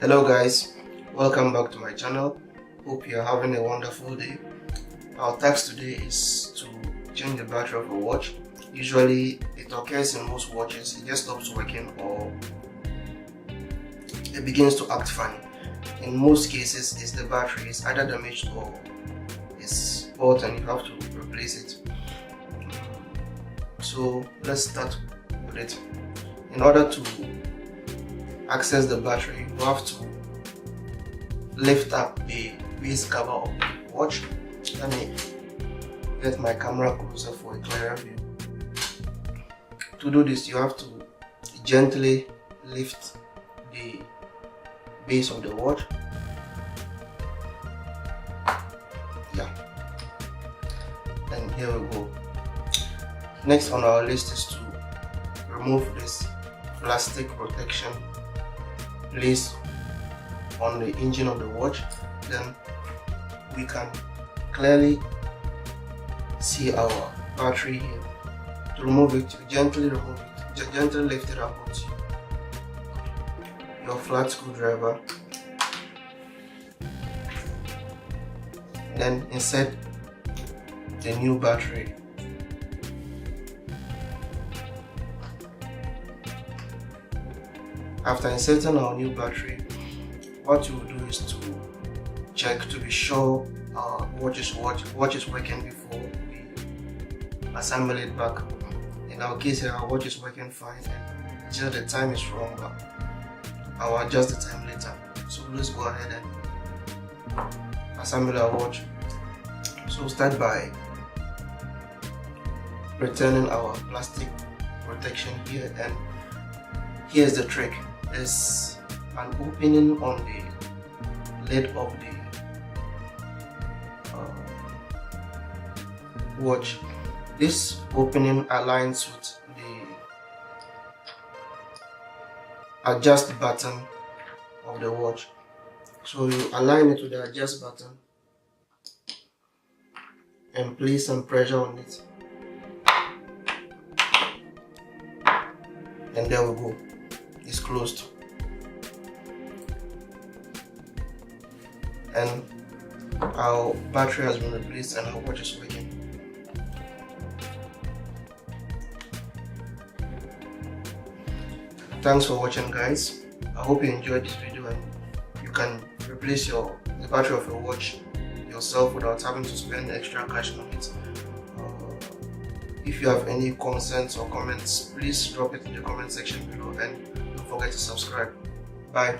Hello guys, welcome back to my channel. Hope you are having a wonderful day. Our task today is to change the battery of a watch. Usually it occurs in most watches, it just stops working or it begins to act funny. In most cases, it's the battery is either damaged or it's spoiled and you have to replace it. So let's start with it. In order to access the battery, you have to lift up the base cover of the watch. Let me get my camera closer for a clearer view. To do this, you have to gently lift the base of the watch. Yeah, and here we go. Next on our list is to remove this plastic protection placed on the engine of the watch. Then we can clearly see our battery here. To remove it, gently lift it up with your flat screwdriver. Then insert the new battery. After inserting our new battery, what you will do is to check to be sure our watch is working before we assemble it back. In our case here, our watch is working fine and just the time is wrong, but I'll adjust the time later. So let's go ahead and assemble our watch. So start by returning our plastic protection here, and here's the trick. There's an opening on the lid of the watch. This opening aligns with the adjust button of the watch. So you align it with the adjust button and place some pressure on it. And there we go. It's closed. And our battery has been replaced and our watch is working. Thanks for watching guys. I hope you enjoyed this video and you can replace the battery of your watch yourself without having to spend extra cash on it. If you have any concerns or comments, please drop it in the comment section below and don't forget to subscribe. Bye.